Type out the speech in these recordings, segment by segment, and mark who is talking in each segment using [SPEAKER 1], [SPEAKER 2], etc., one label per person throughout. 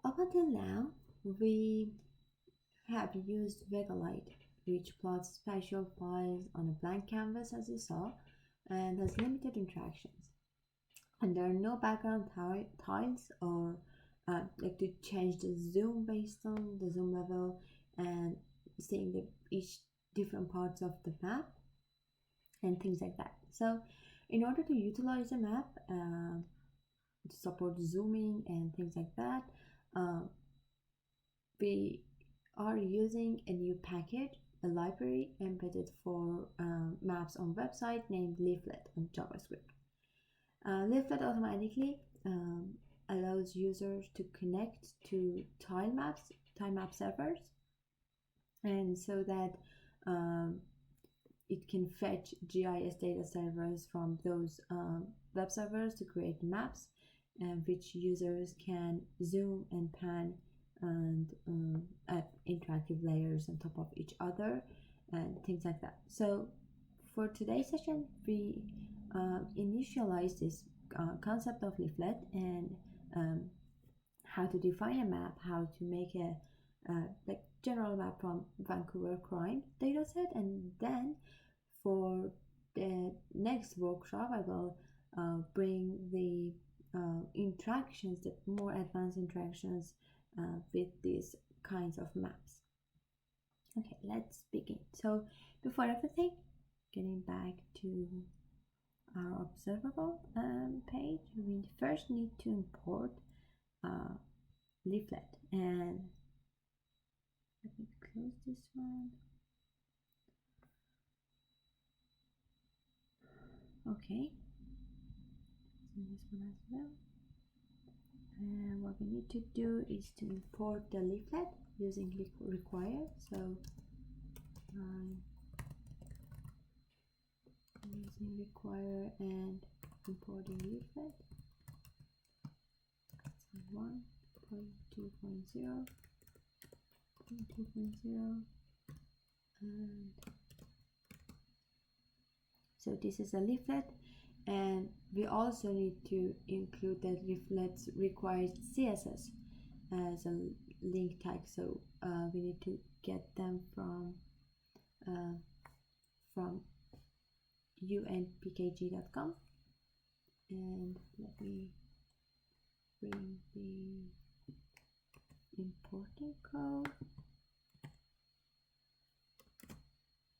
[SPEAKER 1] Up until now, we have used Vegalite, which plots spatial files on a blank canvas as you saw, and has limited interactions. And there are no background tiles or like to change the zoom based on the zoom level and seeing each different parts of the map and things like that. So in order to utilize a map to support zooming and things like that, we are using a new package, a library embedded for maps on website named Leaflet on JavaScript. Leaflet automatically allows users to connect to tile map servers, and so that it can fetch GIS data servers from those web servers to create maps, which users can zoom and pan and add interactive layers on top of each other and things like that. So for today's session, we initialize this concept of leaflet and how to define a map, how to make a like general map from Vancouver crime dataset, and then for the next workshop I will bring the interactions, the more advanced interactions with these kinds of maps. Okay, let's begin. So before everything, getting back to our observable page, we first need to import leaflet, and let me close this one. Okay, so this one as well. And what we need to do is to import the leaflet using require. So using require and importing leaflet 1.2.0, and so this is a leaflet, and we also need to include that leaflets requires CSS as a link tag. So we need to get them from unpkg.com, and let me bring the importing code.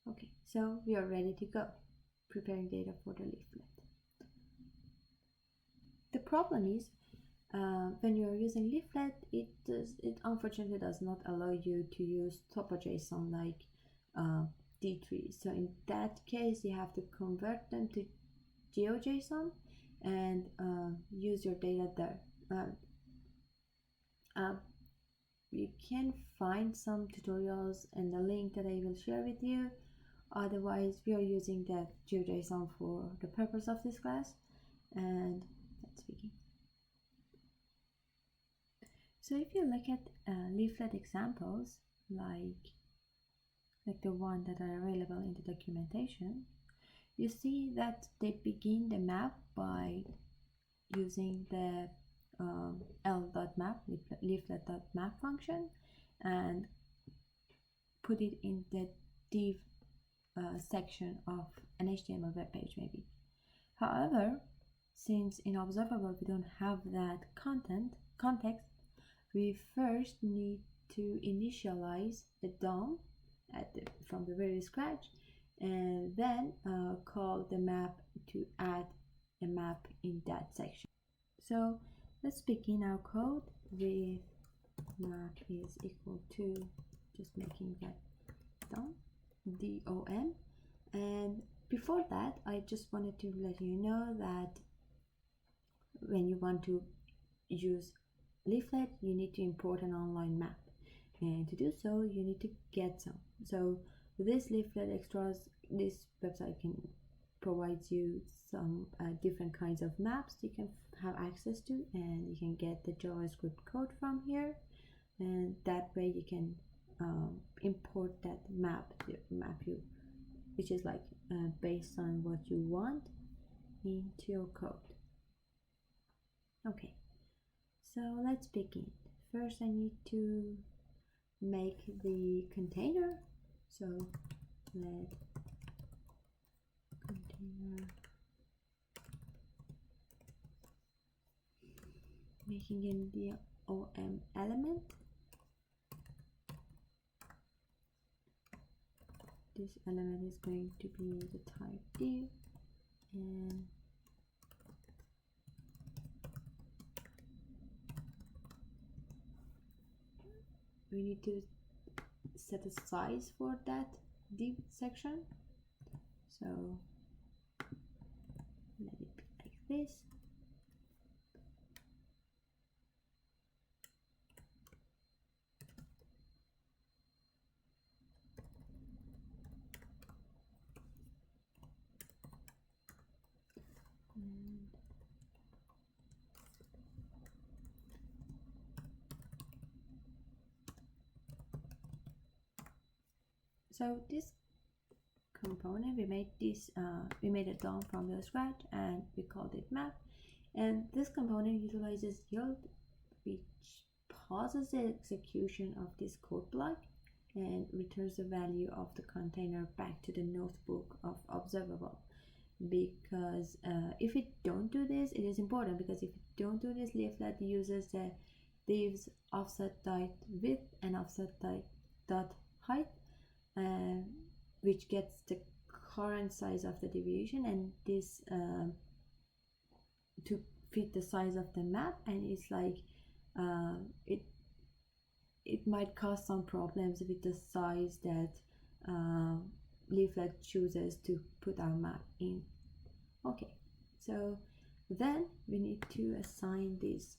[SPEAKER 1] Okay, so we are ready to go, preparing data for the leaflet. The problem is when you are using leaflet, it unfortunately does not allow you to use topo.json like D3. So in that case, you have to convert them to GeoJSON and use your data there. You can find some tutorials in the link that I will share with you. Otherwise, we are using that GeoJSON for the purpose of this class, and let's begin. So if you look at leaflet examples like the one that are available in the documentation, you see that they begin the map by using the l.map, leaflet.map function, and put it in the div section of an HTML web page maybe. However, since in observable we don't have that context, we first need to initialize the DOM from the very scratch, and then call the map to add a map in that section. So let's begin our code with map is equal to, just making that DOM, DOM. And before that, I just wanted to let you know that when you want to use leaflet, you need to import an online map, and to do so you need to get some. So this leaflet extras, this website can provides you some different kinds of maps you can have access to, and you can get the JavaScript code from here, and that way you can import that map which is like based on what you want into your code. Okay, so let's begin. first I need to make the container. So let container, making in the OM element. This element is going to be the type div, and we need to set a size for that div section. So let it be like this. So this component, we made a DOM from the scratch and we called it map. And this component utilizes yield, which pauses the execution of this code block and returns the value of the container back to the notebook of observable. Because if we don't do this, it is important, because if we don't do this, Leaflet uses the divs offset dot width and offset dot height, which gets the current size of the deviation, and this to fit the size of the map, and it's like it might cause some problems with the size that Leaflet chooses to put our map in. Okay, so then we need to assign this,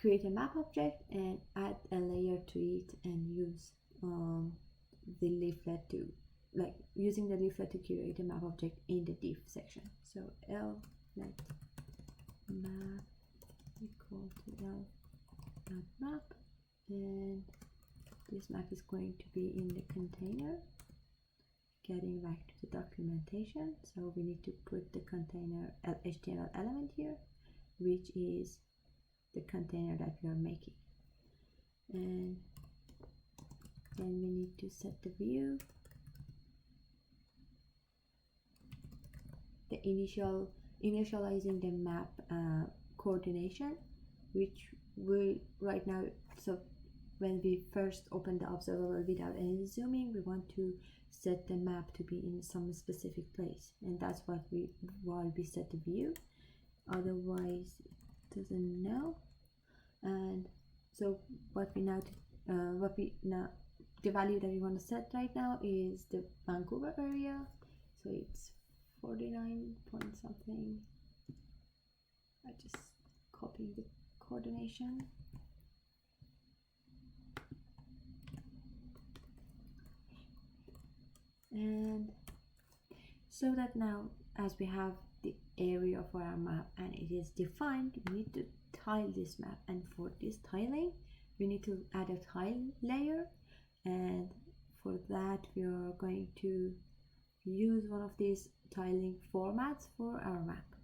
[SPEAKER 1] create a map object and add a layer to it, and use the leaflet to, like, using the leaflet to create a map object in the div section. So L let map equal to L dot map, and this map is going to be in the container. Getting back to the documentation, so we need to put the container HTML element here, which is the container that we are making, and then we need to set the view, the initializing the map coordination, which will right now, so when we first open the observable without any zooming, we want to set the map to be in some specific place, and that's why we set the view, otherwise it doesn't know. And so the value that we want to set right now is the Vancouver area, so it's 49 point something. I just copy the coordination. And so that now, as we have the area for our map and it is defined, we need to tile this map, and for this tiling we need to add a tile layer, and for that we are going to use one of these tiling formats for our map.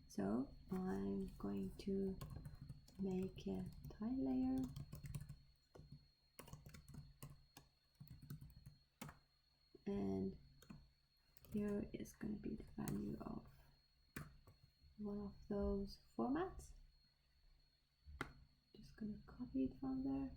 [SPEAKER 1] So I'm going to make a tile layer, and here is going to be the value of one of those formats. Just going to copy it from there.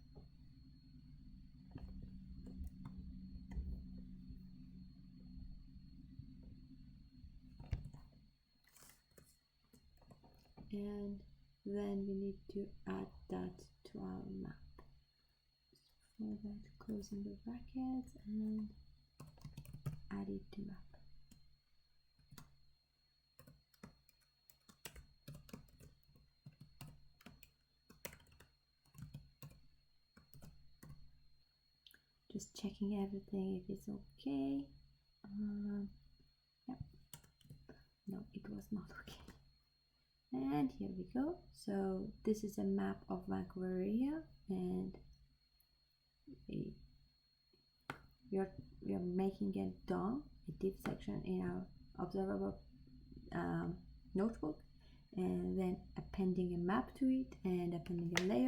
[SPEAKER 1] And then we need to add that to our map. So for that, closing the brackets and add it to map. Just checking everything if it's okay. Yeah. No, it was not okay. And here we go. So this is a map of Vancouver area, and we are making a DOM, a div section in our observable notebook, and then appending a map to it and appending a layer